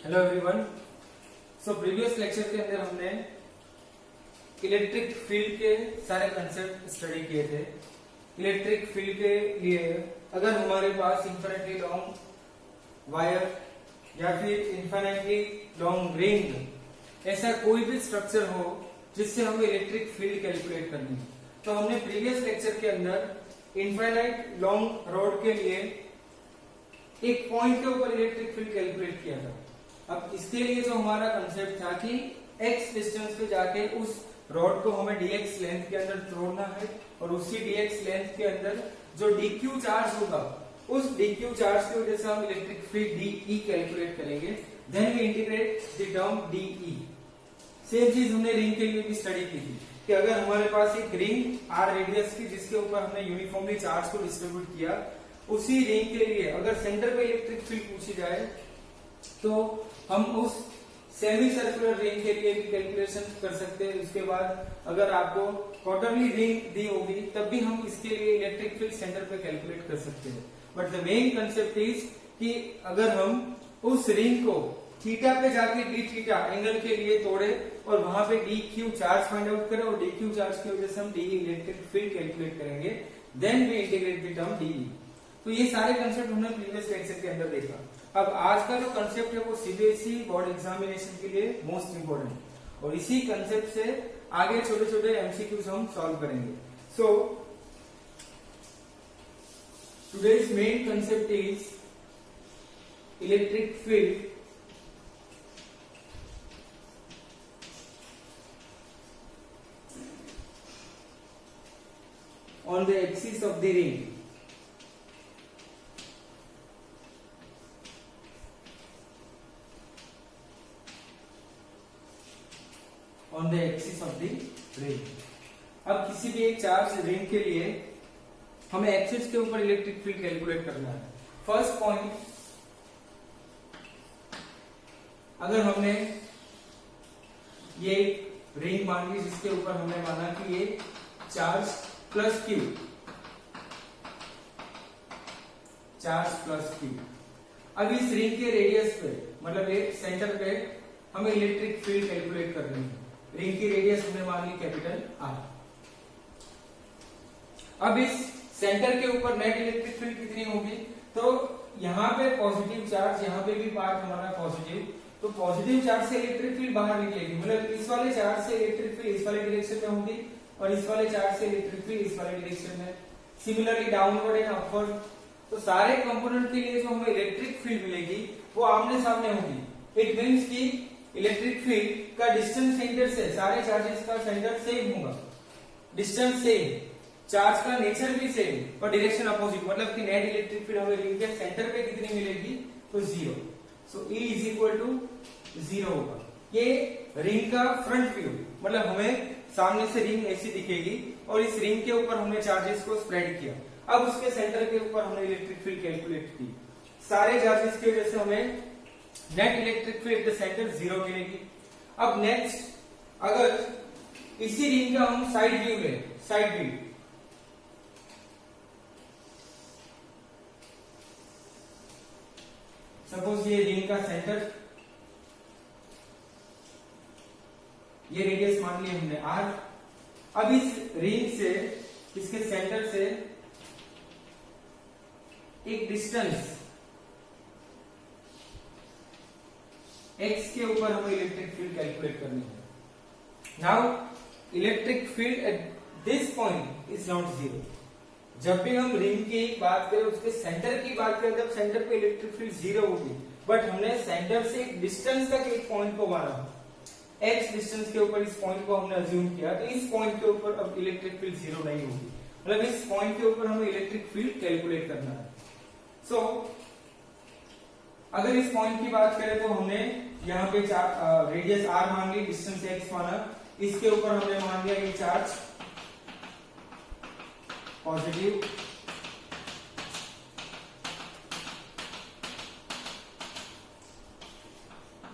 Hello everyone. So previous lecture के अंदर हमने इलेक्ट्रिक फील्ड के सारे कंसेप्ट स्टडी किए थे। इलेक्ट्रिक फील्ड के लिए अगर हमारे पास इंफिनिटली लॉन्ग वायर या फिर इंफिनिटली लॉन्ग रिंग ऐसा कोई भी स्ट्रक्चर हो जिससे हमें इलेक्ट्रिक फील्ड कैलकुलेट करनी है, तो हमने प्रीवियस लेक्चर के अंदर इनफाइनाइट लॉन्ग रॉड के लिए एक पॉइंट के ऊपर इलेक्ट्रिक फील्ड कैलकुलेट किया था। अब इसके लिए जो हमारा कंसेप्ट था कि x डिस्टेंस पे जाके उस रॉड को हमें dx लेंथ के अंदर तोड़ना है और उसी dx लेंथ के अंदर जो dq चार्ज होगा उस dq चार्ज की वजह से हम इलेक्ट्रिक फील्ड de कैलकुलेट करेंगे। Then we integrate the term de। Same चीज हमने रिंग के लिए भी स्टडी की थी कि अगर हमारे पास एक रिंग r रेडियस की जिसके ऊपर हमने यूनिफॉर्मली चार्ज को डिस्ट्रीब्यूट किया, उसी रिंग के लिए अगर सेंटर पे इलेक्ट्रिक फील्ड पूछी जाए तो हम उस सेमी सर्कुलर रिंग के लिए भी कैलकुलेशन कर सकते हैं। उसके बाद अगर आपको क्वार्टरली रिंग दी होगी तब भी हम इसके लिए इलेक्ट्रिक फील्ड सेंटर पे कैलकुलेट कर सकते हैं। But the main concept is कि अगर हम उस रिंग को थीटा पे जाके डी थीटा एंगल के लिए तोड़े और वहां पे d q charge find out करें और डी क्यू चार्ज की वजह से हम डी इलेक्ट्रिक फील्ड कैलकुलेट करेंगे, then we integrate the term d. तो ये सारे कंसेप्ट हमने प्रीवियस लेक्चर के अंदर देखा। अब आज का जो कंसेप्ट है वो सीबीएसई बोर्ड एग्जामिनेशन के लिए मोस्ट इंपोर्टेंट और इसी कंसेप्ट से आगे छोटे छोटे एमसीक्यूज हम सॉल्व करेंगे। So today's main concept is electric field on the axis of the ring. On the axis of the ring. अब किसी भी एक चार्ज रिंग के लिए हमें एक्सिस के ऊपर इलेक्ट्रिक फील्ड कैलकुलेट करना है। फर्स्ट पॉइंट, अगर हमने ये रिंग मान ली जिसके ऊपर हमने माना कि ये charge plus Q, charge plus Q. अब इस रिंग के रेडियस पे मतलब एक सेंटर पे हमें इलेक्ट्रिक फील्ड कैलकुलेट करनी है। रिंग की रेडियस हमने मान ली कैपिटल आर। अब इस सेंटर के ऊपर नेट इलेक्ट्रिक फील्ड कितनी होगी, तो यहाँ पे पॉजिटिव चार्ज, यहाँ पे भी पार्ट हमारा पॉजिटिव, तो पॉजिटिव चार्ज से इलेक्ट्रिक फील्ड बाहर निकलेगी। मतलब इस वाले चार्ज से इलेक्ट्रिक फील्ड इस वाले डायरेक्शन में होगी और इस वाले चार्ज से इलेक्ट्रिक फील्ड इस वाले डायरेक्शन में। सिमिलरली डाउनवर्ड एंड अपवर्ड, तो सारे कंपोनेंट के लिए जो हमें इलेक्ट्रिक फील्ड मिलेगी वो आमने सामने होगी। इट मींस कि इलेक्ट्रिक फील्ड का डिस्टेंस सेंटर से सारे चार्जेस का सेंटर सेम होगा, डिस्टेंस सेम, चार्ज का नेचर भी सेम और डायरेक्शन अपोजिट। मतलब कि नेट इलेक्ट्रिक फील्ड हमें रिंग के सेंटर पे कितनी मिलेगी, तो 0। सो E इज इक्वल टू 0 होगा। ये रिंग का फ्रंट व्यू, मतलब हमें सामने से रिंग ऐसी दिखेगी और इस रिंग के ऊपर हमने चार्जेस को स्प्रेड किया। अब उसके सेंटर के ऊपर हमने इलेक्ट्रिक फील्ड कैलकुलेट की। सारे चार्जेस की वजह से हमें net electric field at the centre 0 मिलेगी। अब नेक्स्ट, अगर इसी रिंग का हम साइड व्यू लें, साइड व्यू, सपोज ये रिंग का सेंटर, ये रेडियस मान ली हमने r। अब इस रिंग से, इसके सेंटर से एक डिस्टेंस x के ऊपर हमें इलेक्ट्रिक फील्ड कैलकुलेट करनी है। Now electric field at this point is not 0। जब भी हम रिंग की बात करें, उसके सेंटर की बात करें, तब सेंटर पे इलेक्ट्रिक फील्ड 0 होगी। बट हमने सेंटर से एक डिस्टेंस तक एक पॉइंट को माना, x डिस्टेंस के ऊपर इस पॉइंट को हमने अज्यूम किया, तो इस पॉइंट के ऊपर अब इलेक्ट्रिक फील्ड 0 नहीं होगी। मतलब इस पॉइंट के ऊपर हमें इलेक्ट्रिक फील्ड कैलकुलेट करना है। सो अगर इस पॉइंट की बात करें तो हमने यहाँ पे रेडियस r मान ली, डिस्टेंस x माना, इसके ऊपर हमने मान लिया ये चार्ज पॉजिटिव,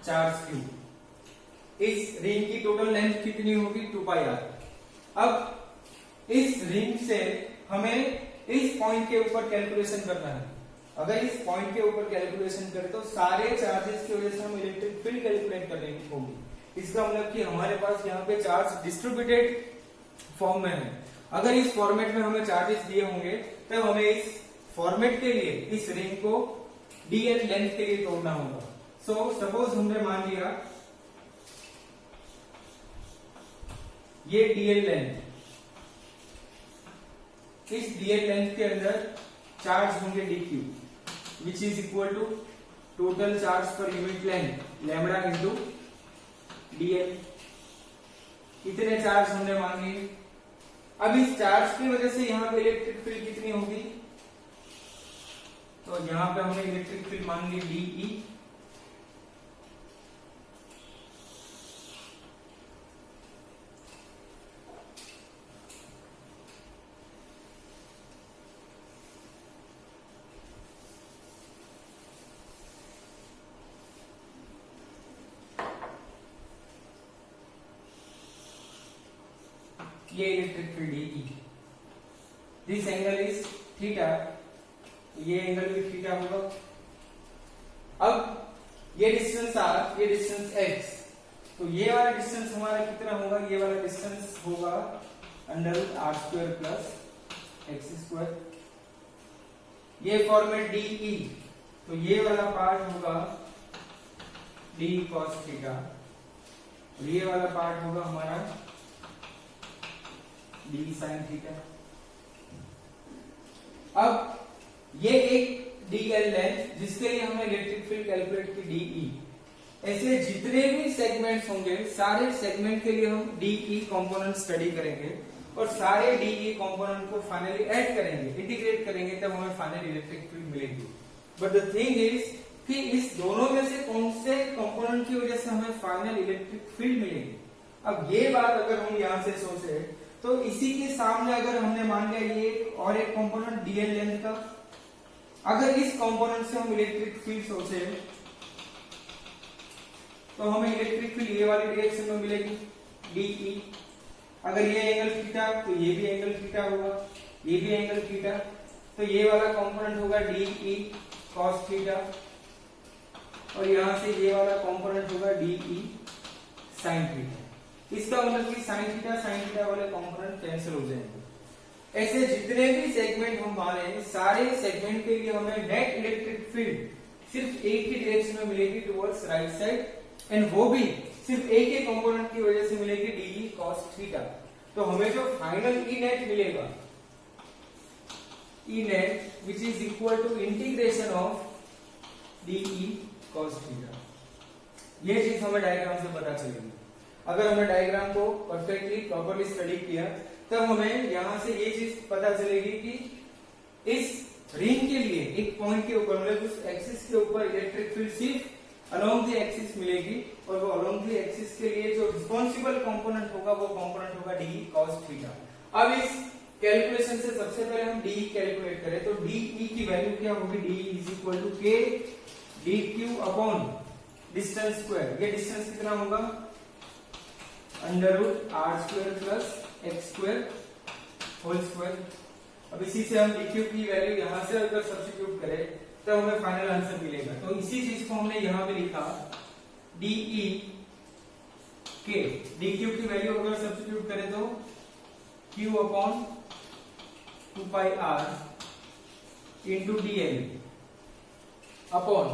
चार्ज q। इस रिंग की टोटल लेंथ कितनी होगी, 2πr। अब इस रिंग से हमें इस पॉइंट के ऊपर कैलकुलेशन करना है। अगर इस पॉइंट के ऊपर कैलकुलेशन करें तो सारे चार्जेस की वजह से हम इलेक्ट्रिक फील्ड कैलकुलेट करने की होगी। इसका मतलब कि हमारे पास यहाँ पे चार्ज डिस्ट्रीब्यूटेड फॉर्म में है। अगर इस फॉर्मेट में हमें चार्जेस दिए होंगे तब हमें इस फॉर्मेट के लिए इस रिंग को dl लेंथ के लिए तोड़ना होगा। सो सपोज हमने मान लिया ये dl लेंथ, इस dl लेंथ के अंदर चार्ज होंगे dq which is equal to total charge पर unit length lambda into dl। इतने चार्ज हमने मान लिए। अब इस चार्ज की वजह से यहाँ पे इलेक्ट्रिक फील्ड कितनी होगी, तो यहाँ पे हमने इलेक्ट्रिक फील्ड मान ली dE। ये electric field dE। This angle is theta, ये एंगल भी थीटा होगा। अब ये डिस्टेंस r, ये डिस्टेंस x, तो ये वाला डिस्टेंस हमारा कितना होगा, ये वाला डिस्टेंस होगा √r² प्लस x²। ये फॉर्मेट dE, तो ये वाला पार्ट होगा d cos थीटा और ये वाला पार्ट होगा हमारा d sin थीटा। अब ये एक dl लेंथ जिसके लिए हमने इलेक्ट्रिक फील्ड कैलकुलेट की dE, ऐसे जितने भी सेगमेंट्स होंगे सारे सेगमेंट के लिए हम dE कंपोनेंट स्टडी करेंगे और सारे dE कंपोनेंट को फाइनली ऐड करेंगे, इंटीग्रेट करेंगे, तब हमें फाइनल इलेक्ट्रिक फील्ड मिलेगी। बट द थिंग इज कि इस दोनों में से कौन से कंपोनेंट की वजह से हमें फाइनल इलेक्ट्रिक फील्ड मिलेगी। अब ये बात अगर हम यहां से सोचे तो इसी के सामने अगर हमने मान लिया ये और एक कंपोनेंट dl लेंथ का, अगर इस कंपोनेंट से हम इलेक्ट्रिक फील्ड सोचे तो हमें इलेक्ट्रिक फील्ड ये वाली डायरेक्शन में मिलेगी dE। अगर ये एंगल थीटा तो ये भी एंगल थीटा होगा, ये भी एंगल थीटा, तो ये वाला कंपोनेंट होगा dE cos थीटा और यहां से ये वाला कंपोनेंट होगा dE sin थीटा। इसका मतलब कि sin थीटा वाले कंपोनेंट कैंसिल हो जाएंगे। ऐसे जितने भी सेगमेंट हम माने सारे सेगमेंट के लिए हमें नेट इलेक्ट्रिक फील्ड सिर्फ एक ही डायरेक्शन में मिलेगी टुवर्ड्स राइट साइड, एंड वो भी सिर्फ एक ही कंपोनेंट की वजह से मिलेगी dE cos थीटा। तो हमें जो फाइनल E नेट मिलेगा, E net which is equal to integration of dE cos theta. ये चीज हमें डायग्राम से पता चलेगी। अगर हमने डायग्राम को परफेक्टली प्रॉपर्ली स्टडी किया तब हमें यहां से ये चीज पता चलेगी कि इस रिंग के लिए एक पॉइंट के ऊपर मतलब उस एक्सिस के ऊपर इलेक्ट्रिक फील्ड सिर्फ अलोंग द एक्सिस मिलेगी और वो अलोंग द एक्सिस के लिए जो रिस्पॉन्सिबल कंपोनेंट होगा वो कंपोनेंट होगा dE cos थीटा। अब इस कैलकुलेशन से सबसे पहले हम dE कैलकुलेट करें तो dE की वैल्यू क्या होगी, dE is equal to k dq upon distance square. ये डिस्टेंस कितना होगा √r² plus x² whole square. अब इसी से हम dq की वैल्यू यहां से अगर सब्स्टिट्यूट करें तब हमें फाइनल आंसर मिलेगा। तो इसी चीज को हमने यहां पे लिखा dE k, dq की वैल्यू अगर सब्स्टिट्यूट करें तो q upon 2πr into dl upon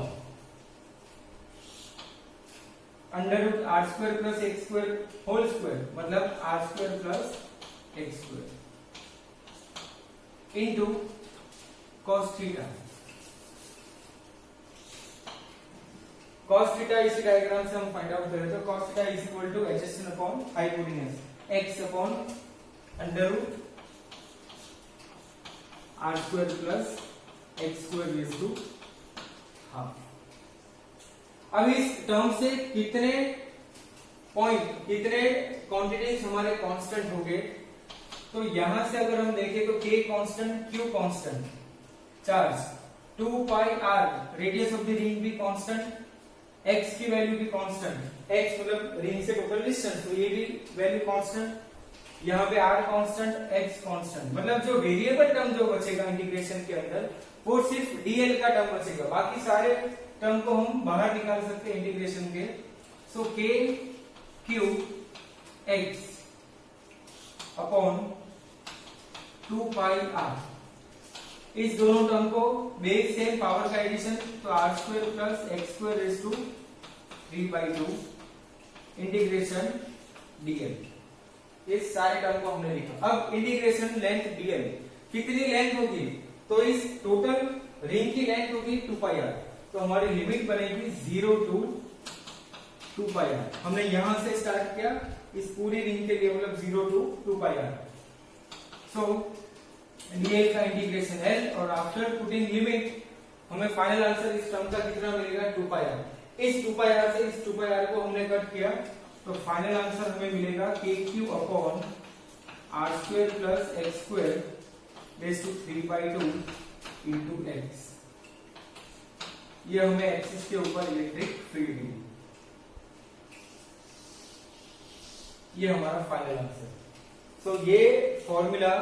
√r² plus x² whole square मतलब r² plus x² into cos theta. cos theta इसी डायग्राम से हम फाइंड आउट करें तो cos theta is equal to adjacent upon hypotenuse x upon √r² plus x² raise to half. अब इस term से कितने पॉइंट कितने क्वांटिटीज हमारे कांस्टेंट हो गए, तो यहां से अगर हम देखें तो k constant, q constant, charge 2πr radius of the ring भी कांस्टेंट, x की वैल्यू भी कांस्टेंट, x मतलब रिंग से टोटल डिस्टेंस तो ये भी वैल्यू कांस्टेंट, यहाँ पे r कांस्टेंट, x कांस्टेंट, मतलब जो वेरिएबल टर्म जो बचेगा इंटीग्रेशन के अंदर वो सिर्फ dl का टर्म बचेगा, बाकी सारे टर्म को हम बाहर निकाल सकते हैं इंटीग्रेशन के। So k cube x upon 2 pi r, इस दोनों टर्म को बेस सेम पावर का एडिशन, तो r square plus x square raise to 3/2 integration dl। ये सारे टर्म को हमने लिखा। अब इंटीग्रेशन लेंथ dl कितनी लेंथ होगी, तो इस टोटल रिंग की लेंथ होगी 2 पाई r, तो हमारी लिमिट बनेगी 0 to 2 पाई r। हमने यहां से स्टार्ट किया इस पूरी रिंग के लिए, मतलब 0 to 2 pi r। So dl का इंटीग्रेशन l, और आफ्टर पुटिंग लिमिट हमें फाइनल आंसर इस टर्म का कितना मिलेगा 2 पाई r। इस 2 पाई r से इस 2 पाई r को हमने कट किया, तो फाइनल आंसर हमें मिलेगा k cube upon r square plus x square raise to 3/2 into x। ये हमें एक्सिस के ऊपर इलेक्ट्रिक फील्ड मिली, ये हमारा फाइनल आंसर। सो ये फॉर्मूला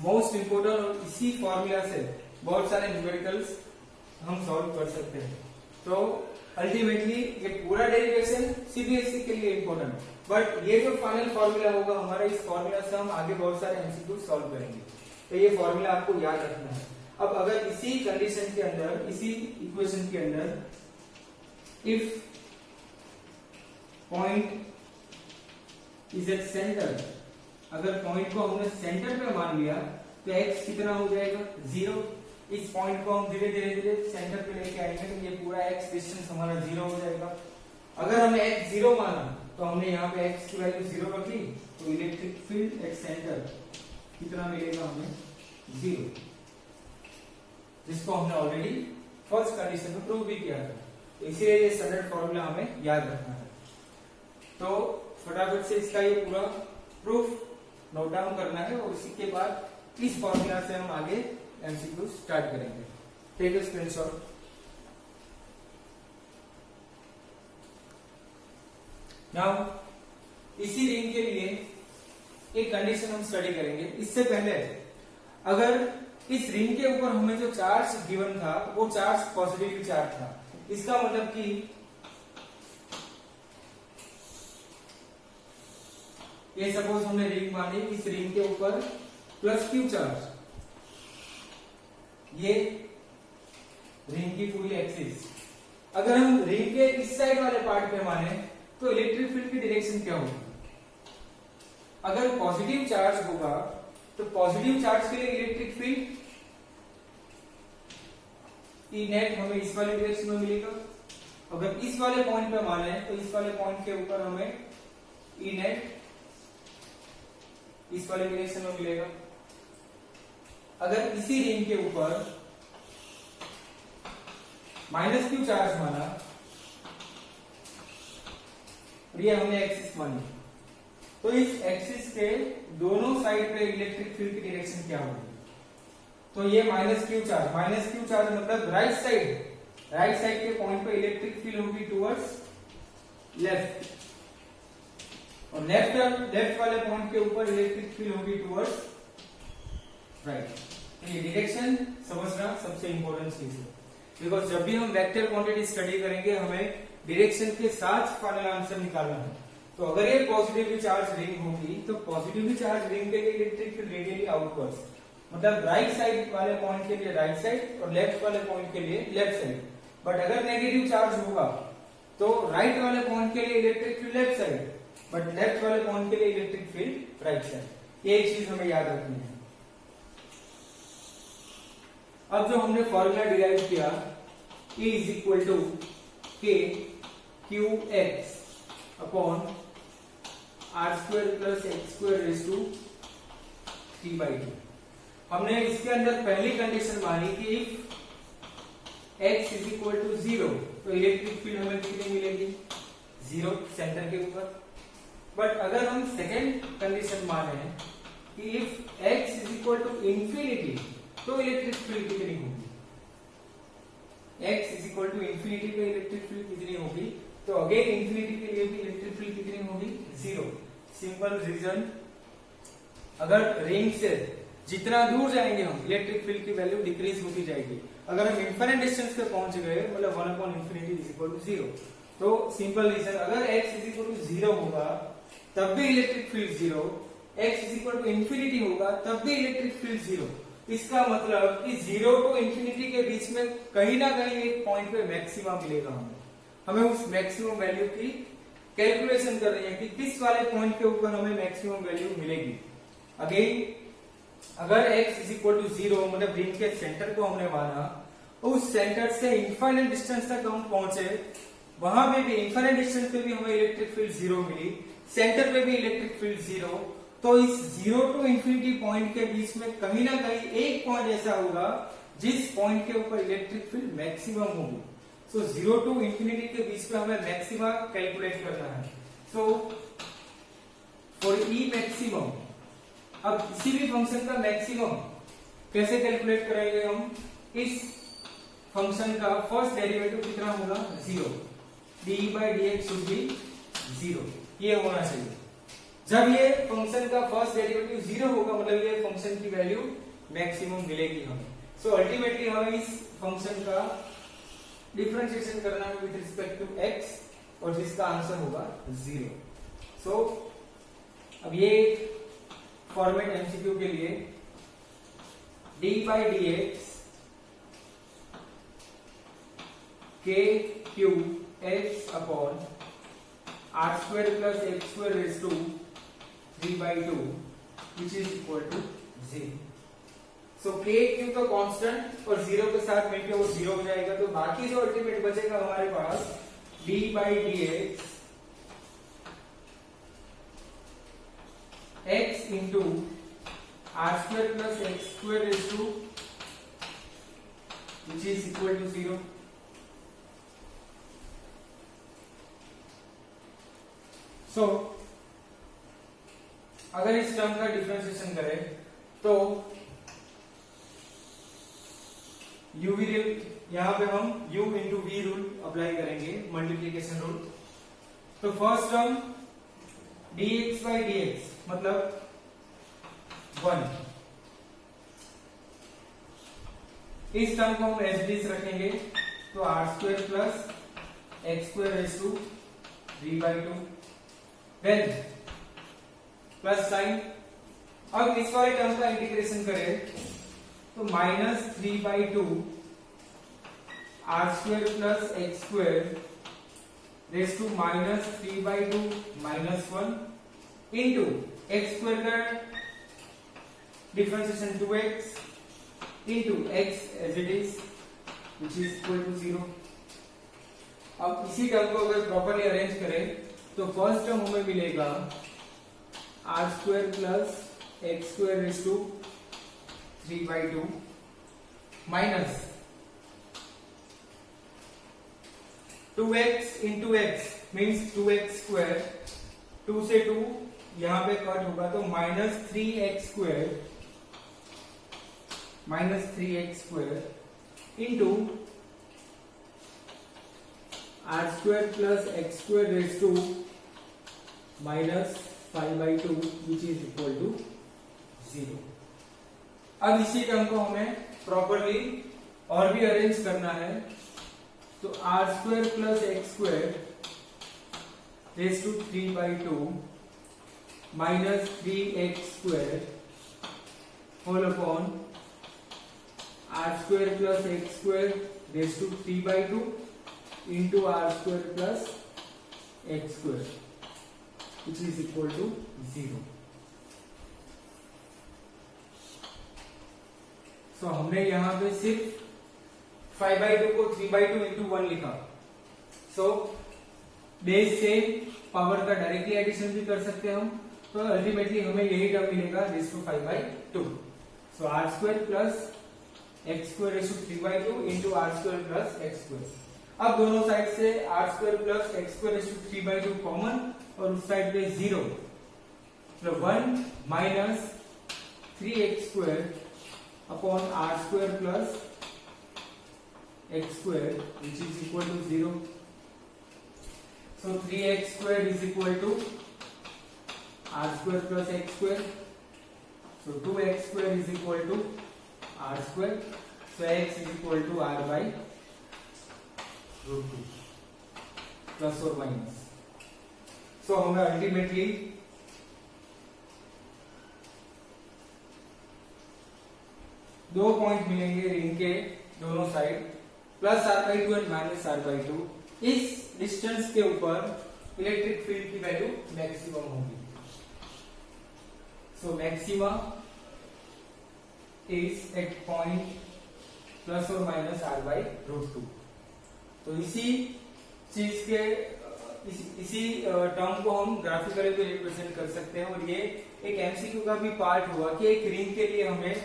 मोस्ट इंपोर्टेंट, और इसी फॉर्मूला से बहुत सारे न्यूमेरिकल्स हम सॉल्व कर सकते हैं। तो अल्टीमेटली ये पूरा डेरिवेशन सीबीएसई के लिए इंपॉर्टेंट, बट ये जो फाइनल फॉर्मूला होगा हमारा, इस फॉर्मूला से हम आगे बहुत सारे एमसीक्यू सॉल्व करेंगे। तो ये फॉर्मूला आपको याद रखना है। अब अगर इसी कंडीशन के अंदर, इसी इक्वेशन के अंदर, if point is at centre, अगर पॉइंट को हमने सेंटर पे मान लिया तो x कितना हो जाएगा 0। इस पॉइंट को हम धीरे धीरे सेंटर पे लेके आएंगे, तो ये पूरा x डिस्टेंस हमारा 0 हो जाएगा। अगर हमने x 0 माना तो हमने यहाँ पे x की वैल्यू 0 रखी, तो इलेक्ट्रिक फील्ड एट सेंटर कितना मिलेगा हमें 0, जिसको हमने ऑलरेडी फर्स्ट कंडीशन में प्रूव भी किया था। तो इसीलिए ये स्टैंडर्ड फॉर्मूला हमें याद रखना है। तो फटाफट से इसका ये पूरा प्रूफ नोट डाउन करना है, और इसी के बाद इस फॉर्मूला से हम आगे एमसीक्यू स्टार्ट करेंगे। Take a screenshot. नाउ इसी रिंग के लिए एक कंडीशन हम स्टडी करेंगे। इससे पहले अगर इस रिंग के ऊपर हमें जो चार्ज गिवन था वो चार्ज पॉजिटिव चार्ज था, इसका मतलब कि ये सपोज हमने रिंग मानी, इस रिंग के ऊपर प्लस क्यू चार्ज, ये रिंग की पूरी एक्सिस। अगर हम रिंग के इस साइड वाले पार्ट पे माने तो इलेक्ट्रिक फील्ड की डायरेक्शन क्या होगी। अगर पॉजिटिव चार्ज होगा तो पॉजिटिव चार्ज के लिए इलेक्ट्रिक फील्ड ई नेट हमें इस वाले डायरेक्शन में मिलेगा। अगर इस वाले पॉइंट पे माने तो इस वाले पॉइंट के ऊपर हमें ई नेट इस वाले डायरेक्शन में मिलेगा। अगर इसी रिंग के ऊपर माइनस क्यू चार्ज माना, ये हमने एक्सिस मानी, तो इस एक्सिस के दोनों साइड पे इलेक्ट्रिक फील्ड की डायरेक्शन क्या होगी। तो ये माइनस क्यू चार्ज मतलब राइट साइड के पॉइंट पे इलेक्ट्रिक फील्ड होगी टुवर्ड्स लेफ्ट, और लेफ्ट वाले पॉइंट के ऊपर इलेक्ट्रिक फील्ड होगी टुवर्ड्स राइट। ये डायरेक्शन समझना सबसे इंपॉर्टेंट चीज है, बिकॉज जब भी हम वेक्टर क्वांटिटी स्टडी करेंगे हमें डायरेक्शन के साथ फाइनल आंसर निकालना है। तो अगर ये पॉजिटिवली चार्ज रिंग होगी तो पॉजिटिवली चार्ज रिंग के लिए इलेक्ट्रिक फील्ड रेडियली आउटवर्ड्स, मतलब राइट साइड वाले पॉइंट के लिए राइट साइड और लेफ्ट वाले पॉइंट के लिए लेफ्ट साइड। बट अगर नेगेटिव चार्ज होगा तो राइट वाले पॉइंट के लिए electric field left side, but left वाले पॉइंट के लिए इलेक्ट्रिक फील्ड राइट साइड। ये एक चीज हमें याद रखनी है। अब जो हमने फॉर्मूला डिराइव किया E is equal to k q x upon r square plus x square raise to 3/2। हमने इसके अंदर पहली कंडीशन मानी कि if x is equal to 0 तो इलेक्ट्रिक फील्ड हमें कितनी मिलेगी 0 सेंटर के ऊपर। बट अगर हम सेकेंड कंडीशन माने कि if x is equal to infinity तो इलेक्ट्रिक फील्ड कितनी होगी, x is equal to infinity पे इलेक्ट्रिक फील्ड कितनी होगी, तो अगेन इंफिनिटी के लिए भी इलेक्ट्रिक फील्ड कितनी होगी 0। सिंपल रीजन, अगर रिंग से जितना दूर जाएंगे हम इलेक्ट्रिक फील्ड की वैल्यू डिक्रीज होती जाएगी। अगर हम इन्फिनिट डिस्टेंस पे पहुंच गए मतलब 1/∞ तो सिंपल रीजन, अगर x 0 होगा तब भी इलेक्ट्रिक फील्ड 0, x ∞ होगा तब भी इलेक्ट्रिक फील्ड 0। इसका मतलब कि 0 to ∞ के बीच में कहीं ना कहीं एक पॉइंट पे मैक्सिमम मिलेगा हमें उस मैक्सिमम वैल्यू की कैलकुलेशन कर रही है कि किस वाले पॉइंट के ऊपर हमें मैक्सिमम वैल्यू मिलेगी। अगेन अगर x 0 मतलब रिंग के सेंटर को हमने माना, उस सेंटर से इनफाइनाइट डिस्टेंस तक हम पहुंचे, वहां पे भी इनफाइनाइट डिस्टेंस पे भी हमें इलेक्ट्रिक फील्ड 0 मिली, सेंटर पे भी इलेक्ट्रिक फील्ड 0, तो इस 0 to ∞ पॉइंट के बीच में कहीं ना कहीं एक पॉइंट ऐसा होगा जिस पॉइंट के ऊपर इलेक्ट्रिक फील्ड मैक्सिमम होगी। सो 0 to ∞ के बीच में हमें मैक्सिमा कैलकुलेट करना है। सो फॉर ई मैक्सिमम, अब किसी भी फंक्शन का मैक्सिमम कैसे कैलकुलेट करेंगे हम, इस फंक्शन का फर्स्ट डेरिवेटिव कितना होगा 0, d/dx शुड बी 0, ये होना चाहिए। जब ये फंक्शन का फर्स्ट डेरिवेटिव 0 होगा मतलब ये फंक्शन की वैल्यू मैक्सिमम मिलेगी हमें। सो अल्टीमेटली हमें इस फंक्शन का डिफरेंशिएशन करना है विद रिस्पेक्ट टू x और जिसका आंसर होगा 0। सो अब ये फॉर्मेट एमसीक्यू के लिए d/dx k3x r² plus x² raised to 3/2 which is equal to 0। So k Q तो कांस्टेंट और 0 के साथ मिलके वो 0 हो जाएगा, तो बाकी जो अल्टीमेट बचेगा हमारे पास d/dx x into r² plus x² raised to which is equal to 0। सो अगर इस टर्म का डिफरेंशिएशन करें तो u v यहां पे हम u into v rule apply करेंगे, मल्टीप्लीकेशन रूल। तो फर्स्ट टर्म dx/dx मतलब 1, इस टर्म को हम एज इट इज रखेंगे तो r² plus x² raised to 3/2, then plus sine. अब इस वाले टर्म का इंटीग्रेशन करें तो -3/2 r² plus x² raise to -3/2 -1 into x² का differentiation 2x into x as it is which is equal to 0। अब इसी टर्म को अगर प्रॉपर्ली अरेंज करें तो फर्स्ट टर्म हमें मिलेगा r² plus x² raised to 3/2 minus 2x into x means 2x², 2 से 2 यहां पे कट होगा तो -3x² into r² plus x² raised to -5/2 which is equal to 0। अब इसी टर्म को हमें प्रॉपर्ली और भी अरेंज करना है तो r² plus x² raised to 3/2 -3x² whole upon r² plus x² raised to 3/2 into r² plus x² which is equal to 0। सो हमने यहां पे सिर्फ 5/2 को 3/2 into 1 लिखा। सो बेस से पावर का डायरेक्टली एडिशन भी कर सकते हैं हम, तो अल्टीमेटली हमें यही टर्म मिलेगा raise to 5/2। So r² plus x² raise to 3/2 into r² plus x²। अब दोनों साइड से r² plus x² raise to 3/2 common और उस साइड पे 0, मतलब 1 minus 3x² upon r² plus x² which is equal to 0। So 3x² is equal to r² plus x²। So 2x square is equal to r square. So x is equal to r by root 2 plus or minus. So हमें ultimately दो point मिलेंगे ring के दोनों side, plus r/2 and minus r/2। इस distance के ऊपर electric field की value maximum होगी। So maxima is at point plus और माइनस r/√2। तो इसी चीज के इसी टर्म को हम ग्राफिकली भी रिप्रेजेंट कर सकते हैं। और ये एक एमसीक्यू का भी पार्ट हुआ कि एक रिंग के लिए हमें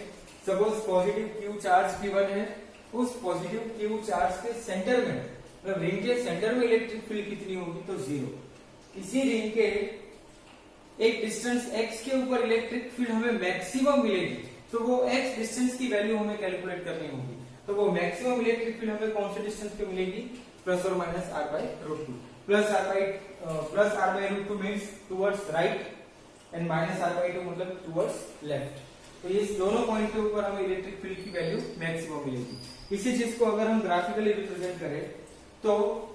suppose positive Q charge given है, उस पॉजिटिव क्यू चार्ज के सेंटर में, मतलब रिंग के सेंटर में इलेक्ट्रिक फील्ड कितनी होगी, तो 0। इसी रिंग के एक डिस्टेंस x के ऊपर इलेक्ट्रिक फील्ड हमें मैक्सिमम मिलेगी, तो वो x डिस्टेंस की वैल्यू हमें कैलकुलेट करनी होगी। तो वो मैक्सिमम इलेक्ट्रिक फील्ड हमें कौन से डिस्टेंस पे मिलेगी, प्लस और minus r/√2। Plus r/√2 means towards right and minus r/2 मतलब टुवर्ड्स लेफ्ट। तो इस दोनों पॉइंट के ऊपर हमें इलेक्ट्रिक फील्ड की वैल्यू मैक्सिमम मिलेगी। इसी चीज को अगर हम ग्राफिकली रिप्रेजेंट करें तो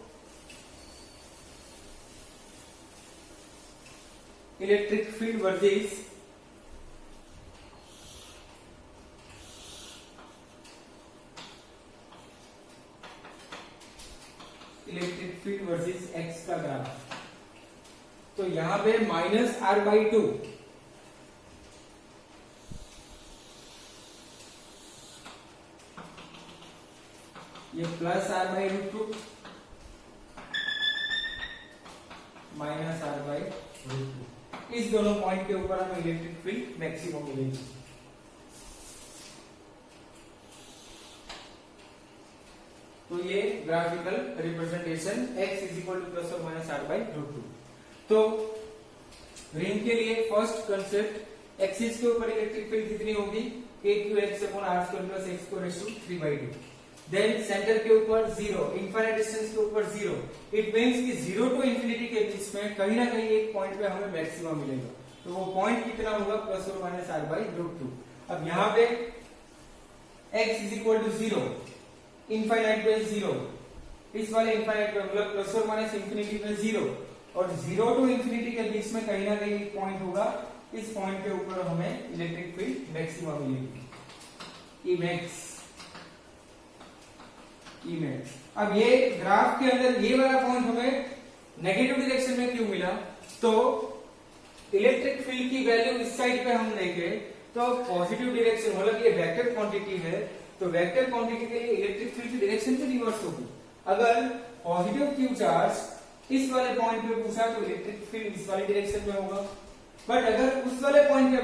electric field versus electric field versus x का ग्राफ। तो यहां पे माइनस r/2 ये प्लस r/√2 माइनस r/√2, इस दोनों पॉइंट के ऊपर हमें इलेक्ट्रिक फील्ड मैक्सिमम मिलेगी। तो ये graphical representation x is equal two plus और माइनस r/√2। तो रिंग के लिए फर्स्ट कंसेप्ट, एक्सिस के ऊपर इलेक्ट्रिक फील्ड कितनी होगी, aq(x/r²+x⁴3/2)। देन सेंटर के ऊपर 0, इनफाइनाइट डिस्टेंस के ऊपर 0। इट मींस कि 0 टू इंफिनिटी के बीच में कहीं ना कहीं एक पॉइंट पे हमें मैक्सिमम मिलेगा। तो वो पॉइंट कितना होगा, प्लस और माइनस r/√2। अब यहाँ पे x is equal to 0, infinite पे 0, इस वाले इनफाइनाइट पे मतलब प्लस और माइनस इंफिनिटी पे 0, और 0 टू इंफिनिटी के बीच में कहीं ना कहीं एक पॉइंट होगा। इस पॉइंट के ऊपर हमें इलेक्ट्रिक फील्ड मैक्सिमम मिलेगी, Emax। अब ये ग्राफ के अंदर ये वाला पॉइंट हमें नेगेटिव डायरेक्शन में क्यों मिला, तो इलेक्ट्रिक फील्ड की वैल्यू इस साइड पे हम लेंगे तो पॉजिटिव डायरेक्शन, मतलब ये वेक्टर क्वांटिटी है, तो वेक्टर क्वांटिटी के लिए इलेक्ट्रिक फील्ड की डायरेक्शन भी रिवर्स होगी। अगर पॉजिटिव क्यू चार्ज इस वाले पॉइंट पे पूछा तो इलेक्ट्रिक फील्ड इस वाली डायरेक्शन में होगा, बट अगर उस वाले पॉइंट पे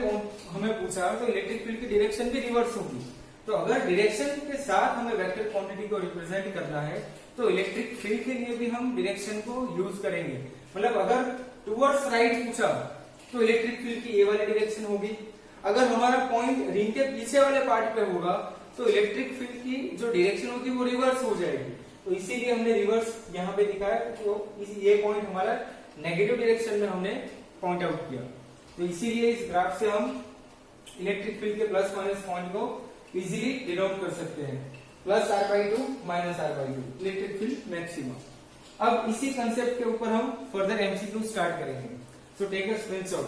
हमें पूछा तो इलेक्ट्रिक फील्ड की डायरेक्शन भी रिवर्स होगी। तो अगर डायरेक्शन के साथ हमें वेक्टर क्वांटिटी को रिप्रेजेंट करना है तो इलेक्ट्रिक फील्ड के लिए भी हम डायरेक्शन को यूज करेंगे। मतलब अगर टुवर्ड्स राइट पूछा तो इलेक्ट्रिक फील्ड की ये वाली डायरेक्शन होगी, अगर हमारा पॉइंट रिंग के पीछे वाले पार्ट पे होगा तो इलेक्ट्रिक फील्ड की जो डायरेक्शन होगी वो रिवर्स हो जाएगी। तो इसीलिए हमने रिवर्स यहाँ पे दिखाया, तो ये पॉइंट हमारा नेगेटिव डायरेक्शन में हमने पॉइंट आउट किया। तो इसीलिए इस ग्राफ से हम इलेक्ट्रिक फील्ड के प्लस माइनस पॉइंट को इजीली डिनोट कर सकते हैं, plus r/2 minus r/2 electric field maximum. अब इसी कंसेप्ट के ऊपर हम फर्दर एमसीक्यू स्टार्ट करेंगे। So take a screenshot.